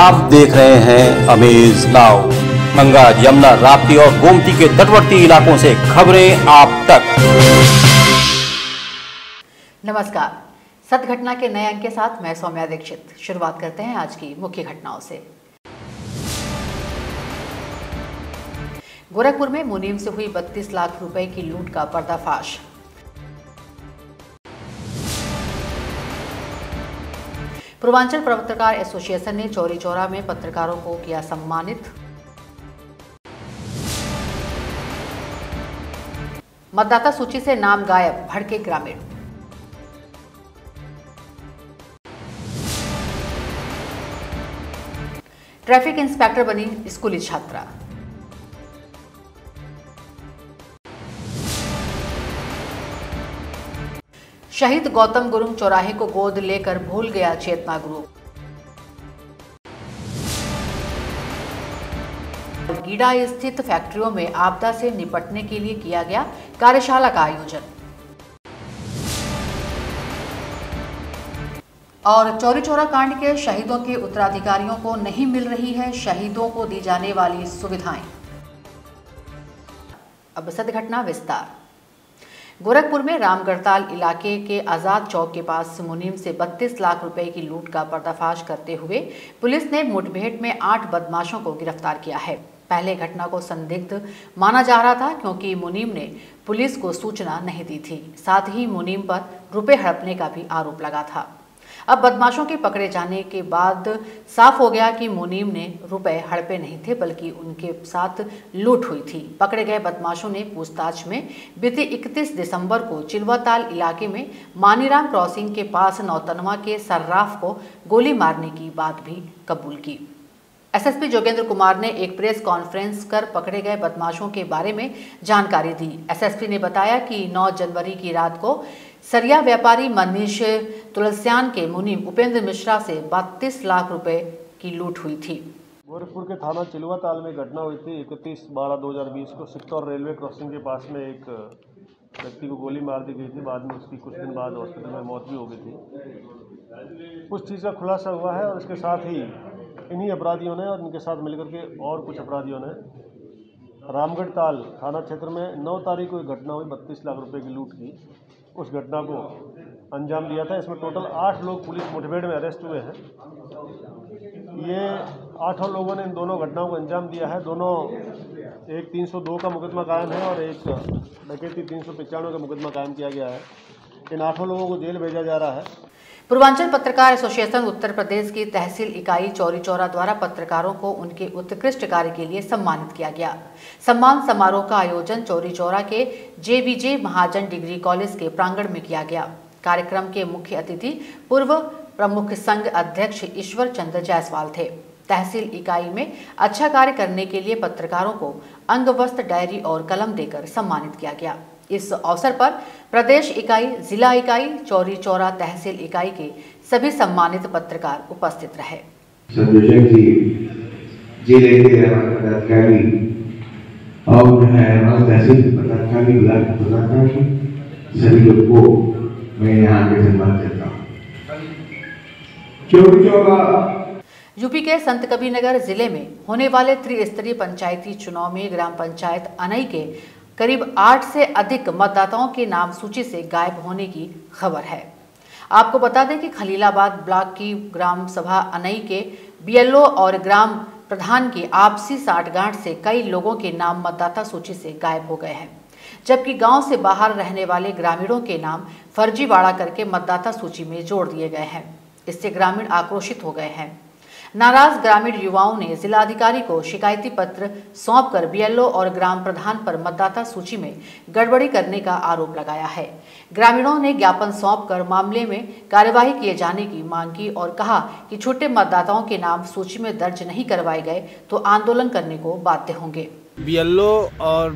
आप देख रहे हैं अमेज नाउ। गंगा, यमुना, राप्ती और गोमती के तटवर्ती इलाकों से खबरें आप तक। नमस्कार, सत्य घटना के नए अंक के साथ मैं सौम्या दीक्षित। शुरुआत करते हैं आज की मुख्य घटनाओं से। गोरखपुर में मुनीम से हुई 32 लाख रुपए की लूट का पर्दाफाश। पूर्वांचल पत्रकार एसोसिएशन ने चौरी चौरा में पत्रकारों को किया सम्मानित। मतदाता सूची से नाम गायब, भड़के ग्रामीण। ट्रैफिक इंस्पेक्टर बनी स्कूली छात्रा। शहीद गौतम गुरुंग चौराहे को गोद लेकर भूल गया चेतना ग्रुप। गीडा स्थित फैक्ट्रियों में आपदा से निपटने के लिए किया गया कार्यशाला का आयोजन। और चौरी चौरा कांड के शहीदों के उत्तराधिकारियों को नहीं मिल रही है शहीदों को दी जाने वाली सुविधाएं। अब सत्य घटना विस्तार। गोरखपुर में रामगढ़ताल इलाके के आजाद चौक के पास मुनीम से 32 लाख रुपए की लूट का पर्दाफाश करते हुए पुलिस ने मुठभेड़ में 8 बदमाशों को गिरफ्तार किया है। पहले घटना को संदिग्ध माना जा रहा था क्योंकि मुनीम ने पुलिस को सूचना नहीं दी थी। साथ ही मुनीम पर रुपए हड़पने का भी आरोप लगा था। अब बदमाशों के पकड़े जाने के बाद साफ हो गया कि मुनीम ने रुपए हड़पे नहीं थे बल्कि उनके साथ लूट हुई थी। पकड़े गए बदमाशों ने पूछताछ में बीते 31 दिसंबर को चिलवाताल इलाके में मानीराम क्रॉसिंग के पास नौतनवा के सर्राफ को गोली मारने की बात भी कबूल की। एसएसपी जोगेंद्र कुमार ने एक प्रेस कॉन्फ्रेंस कर पकड़े गए बदमाशों के बारे में जानकारी दी। एसएसपी ने बताया कि 9 जनवरी की रात को सरिया व्यापारी मनीष तुलसियान के मुनीम उपेंद्र मिश्रा से 32 लाख रुपए की लूट हुई थी। गोरखपुर के थाना चिलवाताल में घटना हुई थी 31/12/2020 को सिक्तौर रेलवे क्रॉसिंग के पास में एक व्यक्ति को गोली मार दी गई थी। बाद में उसकी कुछ दिन बाद हॉस्पिटल में मौत भी हो गई थी। कुछ चीज़ का खुलासा हुआ है और इसके साथ ही इन्हीं अपराधियों ने और इनके साथ मिलकर के और कुछ अपराधियों ने रामगढ़ताल थाना क्षेत्र में 9 तारीख को एक घटना हुई 32 लाख रुपए की लूट की। उस घटना को अंजाम दिया था। इसमें टोटल 8 लोग पुलिस मुठभेड़ में अरेस्ट हुए हैं। ये 8 लोगों ने इन दोनों घटनाओं को अंजाम दिया है। दोनों, एक 302 का मुकदमा कायम है और एक डकैती 395 का मुकदमा कायम किया गया है। इन 8 लोगों को जेल भेजा जा रहा है। पूर्वांचल पत्रकार एसोसिएशन उत्तर प्रदेश की तहसील इकाई चौरी चौरा द्वारा पत्रकारों को उनके उत्कृष्ट कार्य के लिए सम्मानित किया गया। सम्मान समारोह का आयोजन चौरी चौरा के JBJ महाजन डिग्री कॉलेज के प्रांगण में किया गया। कार्यक्रम के मुख्य अतिथि पूर्व प्रमुख संघ अध्यक्ष ईश्वर चंद्र जायसवाल थे। तहसील इकाई में अच्छा कार्य करने के लिए पत्रकारों को अंगवस्त्र, डायरी और कलम देकर सम्मानित किया गया। इस अवसर पर प्रदेश इकाई, जिला इकाई, चौरी चौरा तहसील इकाई के सभी सम्मानित पत्रकार उपस्थित रहे। सभी लोग को मैं यहाँ के सम्मान करता हूँ। चौरी चौरा यूपी के संत कबीरनगर जिले में होने वाले त्रिस्तरीय पंचायती चुनाव में ग्राम पंचायत अनई के करीब 8 से अधिक मतदाताओं के नाम सूची से गायब होने की खबर है। आपको बता दें कि खलीलाबाद ब्लॉक की ग्राम सभा अनई के BLO और ग्राम प्रधान की आपसी साठगांठ से कई लोगों के नाम मतदाता सूची से गायब हो गए हैं, जबकि गांव से बाहर रहने वाले ग्रामीणों के नाम फर्जीवाड़ा करके मतदाता सूची में जोड़ दिए गए हैं। इससे ग्रामीण आक्रोशित हो गए हैं। नाराज ग्रामीण युवाओं ने जिलाधिकारी को शिकायती पत्र सौंपकर BLO और ग्राम प्रधान पर मतदाता सूची में गड़बड़ी करने का आरोप लगाया है। ग्रामीणों ने ज्ञापन सौंपकर मामले में कार्यवाही किए जाने की मांग की और कहा कि छोटे मतदाताओं के नाम सूची में दर्ज नहीं करवाए गए तो आंदोलन करने को बाध्य होंगे। BLO और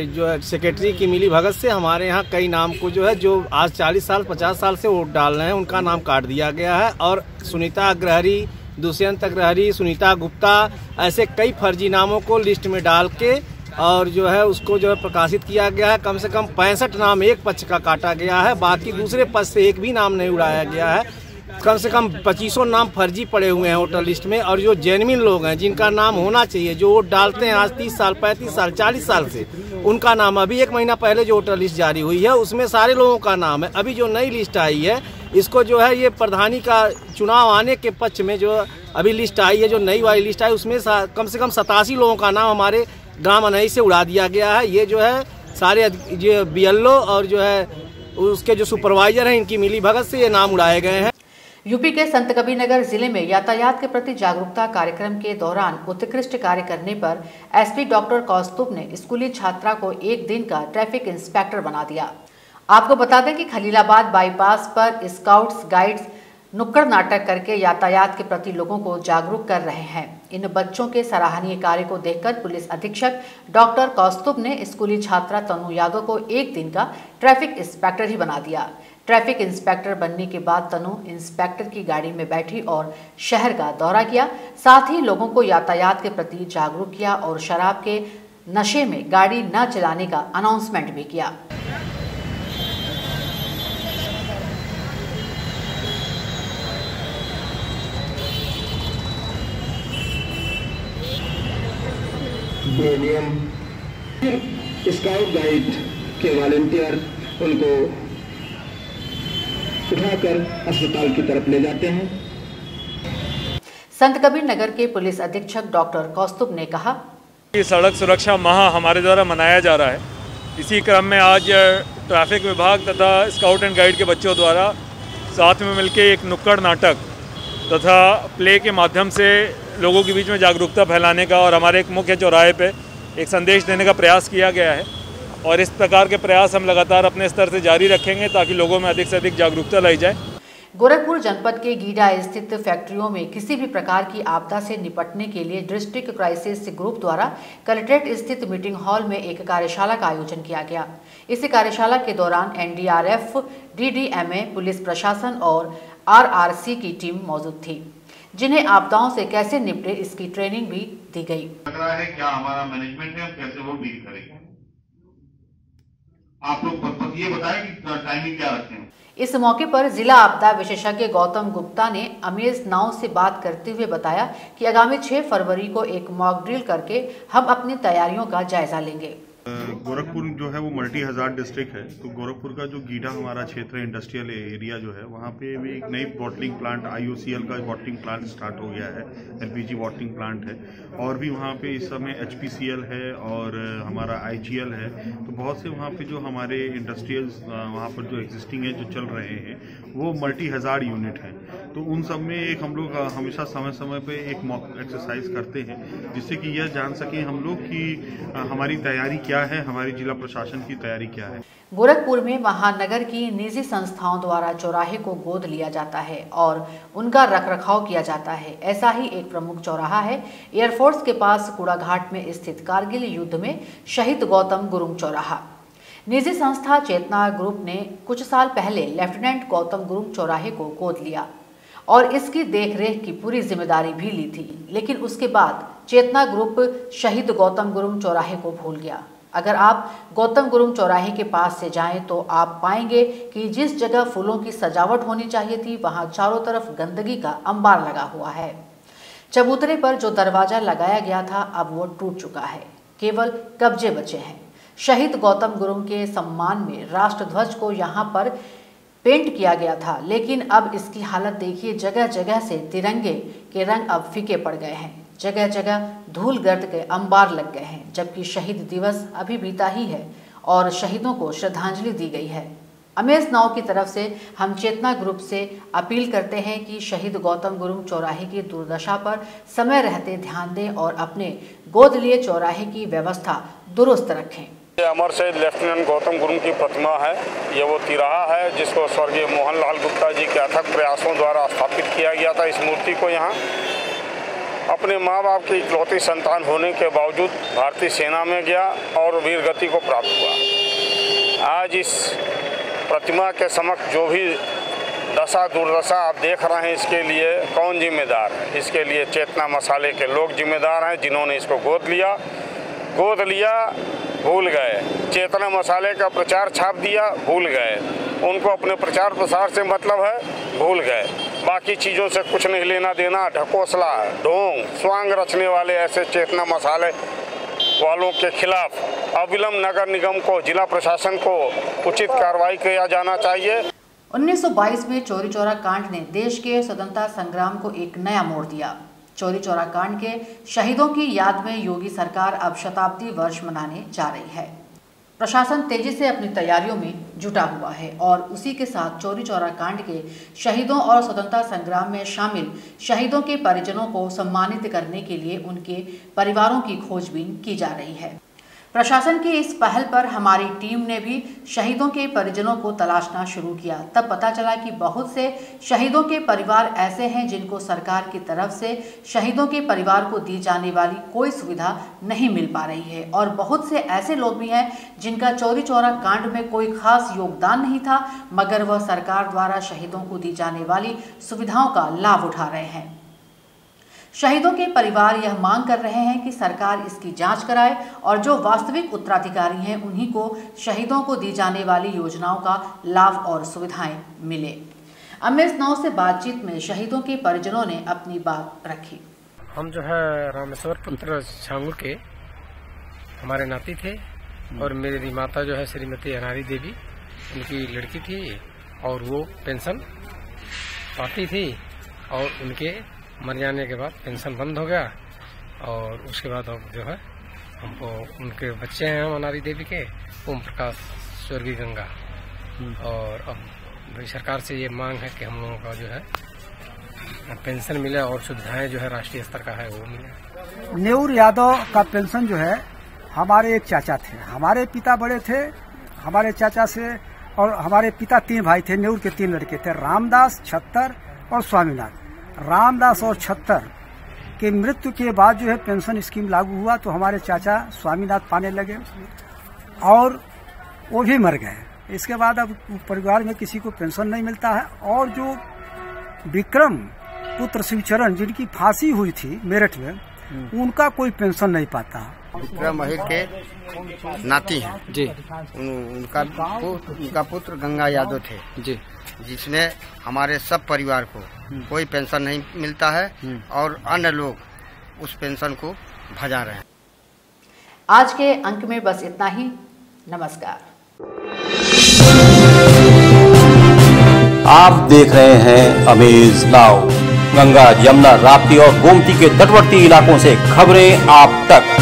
जो सेक्रेटरी की मिली भगत से हमारे यहाँ कई नाम को जो आज 40 साल 50 साल से वोट डाल रहे हैं उनका नाम काट दिया गया है और सुनीता अग्रहरी, दुष्यंत अग्रहरी, सुनीता गुप्ता, ऐसे कई फर्जी नामों को लिस्ट में डाल के और उसको प्रकाशित किया गया है। कम से कम 65 नाम एक पक्ष का काटा गया है, बाकी दूसरे पक्ष से एक भी नाम नहीं उड़ाया गया है। कम से कम 25 नाम फर्जी पड़े हुए हैं वोटर लिस्ट में, और जो जेन्युइन लोग हैं जिनका नाम होना चाहिए, जो वोट डालते हैं आज 30 साल 35 साल 40 साल से, उनका नाम अभी 1 महीना पहले जो वोटर लिस्ट जारी हुई है उसमें सारे लोगों का नाम है। अभी जो नई लिस्ट आई है इसको जो है ये प्रधानी का चुनाव आने के पक्ष में जो अभी लिस्ट आई है, जो नई वाली लिस्ट आई उसमें कम से कम 87 लोगों का नाम हमारे ग्राम अनई से उड़ा दिया गया है। ये जो है सारे जो BLO और जो है उसके जो सुपरवाइजर हैं इनकी मिली भगत से ये नाम उड़ाए गए हैं। यूपी के संतकबीरनगर जिले में यातायात के प्रति जागरूकता कार्यक्रम के दौरान उत्कृष्ट कार्य करने पर SP डॉक्टर कौस्तुभ ने स्कूली छात्रा को 1 दिन का ट्रैफिक इंस्पेक्टर बना दिया। आपको बता दें कि खलीलाबाद बाईपास पर स्काउट्स गाइड्स नुक्कड़ नाटक करके यातायात के प्रति लोगों को जागरूक कर रहे हैं। इन बच्चों के सराहनीय कार्य को देखकर पुलिस अधीक्षक डॉक्टर कौस्तुभ ने स्कूली छात्रा तनु यादव को 1 दिन का ट्रैफिक इंस्पेक्टर ही बना दिया। ट्रैफिक इंस्पेक्टर बनने के बाद तनु इंस्पेक्टर की गाड़ी में बैठी और शहर का दौरा किया। साथ ही लोगों को यातायात के प्रति जागरूक किया और शराब के नशे में गाड़ी न चलाने का अनाउंसमेंट भी किया। स्काउट गाइड के वॉलंटियर उनको उठाकर अस्पताल की तरफ ले जाते हैं। संतकबीरनगर के पुलिस अधीक्षक डॉक्टर कौस्तुभ ने कहा कि सड़क सुरक्षा माह हमारे द्वारा मनाया जा रहा है। इसी क्रम में आज ट्रैफिक विभाग तथा स्काउट एंड गाइड के बच्चों द्वारा साथ में मिलकर एक नुक्कड़ नाटक तथा प्ले के माध्यम से लोगों के बीच में जागरूकता फैलाने का और हमारे एक मुख्य चौराहे पे एक संदेश देने का प्रयास किया गया है। और इस प्रकार के प्रयास हम लगातार अपने स्तर से जारी रखेंगे ताकि लोगों में अधिक से अधिक जागरूकता लाई जाए। गोरखपुर जनपद के गीडा स्थित फैक्ट्रियों में किसी भी प्रकार की आपदा से निपटने के लिए डिस्ट्रिक्ट क्राइसिस ग्रुप द्वारा कलेक्ट्रेट स्थित मीटिंग हॉल में एक कार्यशाला का आयोजन किया गया। इस कार्यशाला के दौरान NDRF, DDMA, पुलिस प्रशासन और RRC की टीम मौजूद थी, जिन्हें आपदाओं से कैसे निपटे इसकी ट्रेनिंग भी दी गई। लग रहा है क्या हमारा मैनेजमेंट है, हम कैसे वो डील करेंगे, आप लोग ये बताएं कि टाइमिंग क्या रखें। इस मौके पर जिला आपदा विशेषज्ञ गौतम गुप्ता ने अमेज नाउ से बात करते हुए बताया कि आगामी 6 फरवरी को एक मॉक ड्रिल करके हम अपनी तैयारियों का जायजा लेंगे। गोरखपुर जो है वो मल्टी हजार्ड डिस्ट्रिक्ट है, तो गोरखपुर का जो गीडा हमारा क्षेत्र इंडस्ट्रियल एरिया जो है वहाँ पे भी एक नई बॉटलिंग प्लांट IOCL का बॉटलिंग प्लांट स्टार्ट हो गया है, LPG बॉटलिंग प्लांट है। और भी वहाँ पे इस समय HPCL है और हमारा IGL है। तो बहुत से वहाँ पे जो हमारे इंडस्ट्रियल्स वहाँ पर जो एग्जिस्टिंग है जो चल रहे हैं वो मल्टी हजार्ड यूनिट हैं। तो उन सब में एक हम लोग हमेशा समय समय पे एक मॉक एक्सरसाइज करते हैं जिससे कि यह जान सकें हम लोग कि हमारी तैयारी क्या है, हमारी जिला प्रशासन की तैयारी क्या है। गोरखपुर में महानगर की निजी संस्थाओं द्वारा चौराहे को गोद लिया जाता है और उनका रखरखाव किया जाता है। ऐसा ही एक प्रमुख चौराहा है एयरफोर्स के पास कूड़ाघाट में स्थित कारगिल युद्ध में शहीद गौतम गुरुंग चौराहा। निजी संस्था चेतना ग्रुप ने कुछ साल पहले लेफ्टिनेंट गौतम गुरुंग चौराहे को गोद लिया और इसकी देखरेख की पूरी जिम्मेदारी भी ली थी, लेकिन उसके बाद चेतना ग्रुप शहीद गौतम गुरुंग चौराहे को भूल गया। अगर आप गौतम गुरुंग चौराहे के पास से जाएं तो आप पाएंगे कि जिस जगह फूलों की सजावट होनी चाहिए थी वहां चारों तरफ गंदगी का अंबार लगा हुआ है। चबूतरे पर जो दरवाजा लगाया गया था अब वो टूट चुका है, केवल कब्जे बचे हैं। शहीद गौतम गुरुंग के सम्मान में राष्ट्रध्वज को यहाँ पर पेंट किया गया था, लेकिन अब इसकी हालत देखिए। जगह जगह से तिरंगे के रंग अब फीके पड़ गए हैं, जगह जगह धूल गर्द के अंबार लग गए हैं, जबकि शहीद दिवस अभी बीता ही है और शहीदों को श्रद्धांजलि दी गई है। अमेज नाउ की तरफ से हम चेतना ग्रुप से अपील करते हैं कि शहीद गौतम गुरुंग चौराहे की दुर्दशा पर समय रहते ध्यान दें और अपने गोद लिए चौराहे की व्यवस्था दुरुस्त रखें। अमर शहीद लेफ्टिनेंट गौतम गुरुंग की प्रतिमा है। ये वो तिराहा है जिसको स्वर्गीय मोहनलाल गुप्ता जी के अथक प्रयासों द्वारा स्थापित किया गया था। इस मूर्ति को यहाँ अपने माँ बाप की इकलौती संतान होने के बावजूद भारतीय सेना में गया और वीर गति को प्राप्त हुआ। आज इस प्रतिमा के समक्ष जो भी दशा दुर्दशा आप देख रहे हैं, इसके लिए कौन जिम्मेदार है? इसके लिए चेतना मसाले के लोग जिम्मेदार हैं, जिन्होंने इसको गोद लिया भूल गए। चेतना मसाले का प्रचार छाप दिया, भूल गए। उनको अपने प्रचार प्रसार से मतलब है, भूल गए। बाकी चीज़ों से कुछ नहीं लेना देना। ढकोसला, ढोंग, स्वांग रचने वाले ऐसे चेतना मसाले वालों के खिलाफ अविलंब नगर निगम को, जिला प्रशासन को उचित कार्रवाई किया जाना चाहिए। 1922 में चौरी चौरा कांड ने देश के स्वतंत्रता संग्राम को एक नया मोड़ दिया। चौरी चौरा कांड के शहीदों की याद में योगी सरकार अब शताब्दी वर्ष मनाने जा रही है। प्रशासन तेजी से अपनी तैयारियों में जुटा हुआ है और उसी के साथ चौरी चौरा कांड के शहीदों और स्वतंत्रता संग्राम में शामिल शहीदों के परिजनों को सम्मानित करने के लिए उनके परिवारों की खोजबीन की जा रही है। प्रशासन की इस पहल पर हमारी टीम ने भी शहीदों के परिजनों को तलाशना शुरू किया। तब पता चला कि बहुत से शहीदों के परिवार ऐसे हैं जिनको सरकार की तरफ से शहीदों के परिवार को दी जाने वाली कोई सुविधा नहीं मिल पा रही है और बहुत से ऐसे लोग भी हैं जिनका चौरी चौरा कांड में कोई खास योगदान नहीं था, मगर वह सरकार द्वारा शहीदों को दी जाने वाली सुविधाओं का लाभ उठा रहे हैं। शहीदों के परिवार यह मांग कर रहे हैं कि सरकार इसकी जांच कराए और जो वास्तविक उत्तराधिकारी हैं उन्हीं को शहीदों को दी जाने वाली योजनाओं का लाभ और सुविधाएं मिले। अमेज नाउ से बातचीत में शहीदों के परिजनों ने अपनी बात रखी। हम जो है रामेश्वर पुत्र छांगुर के हमारे नाती थे और मेरी माता जो है श्रीमती अनारी देवी, उनकी लड़की थी और वो पेंशन पाती थी और उनके मर जाने के बाद पेंशन बंद हो गया और उसके बाद अब जो है हमको उनके बच्चे हैं अनारी देवी के, ओम प्रकाश, स्वर्गीय गंगा, और अब सरकार से ये मांग है कि हम लोगों का जो है पेंशन मिले और सुविधाएं जो है राष्ट्रीय स्तर का है वो मिले। नेऊर यादव का पेंशन जो है हमारे एक चाचा थे, हमारे पिता बड़े थे, हमारे चाचा से और हमारे पिता 3 भाई थे। नेऊर के 3 लड़के थे, रामदास, छत्तर और स्वामीनाथ। रामदास और छत्तर के मृत्यु के बाद जो है पेंशन स्कीम लागू हुआ तो हमारे चाचा स्वामीनाथ पाने लगे और वो भी मर गए। इसके बाद अब परिवार में किसी को पेंशन नहीं मिलता है। और जो विक्रम पुत्र शिवचरण जिनकी फांसी हुई थी मेरठ में, उनका कोई पेंशन नहीं पाता। विक्रम अहिर के नाती हैं जी, उनका पुत्र गंगा यादव थे जी, जिसमें हमारे सब परिवार को कोई पेंशन नहीं मिलता है और अन्य लोग उस पेंशन को भजा रहे हैं। आज के अंक में बस इतना ही। नमस्कार। आप देख रहे हैं अमेज नाउ। गंगा, यमुना, राप्ती और गोमती के तटवर्ती इलाकों से खबरें आप तक।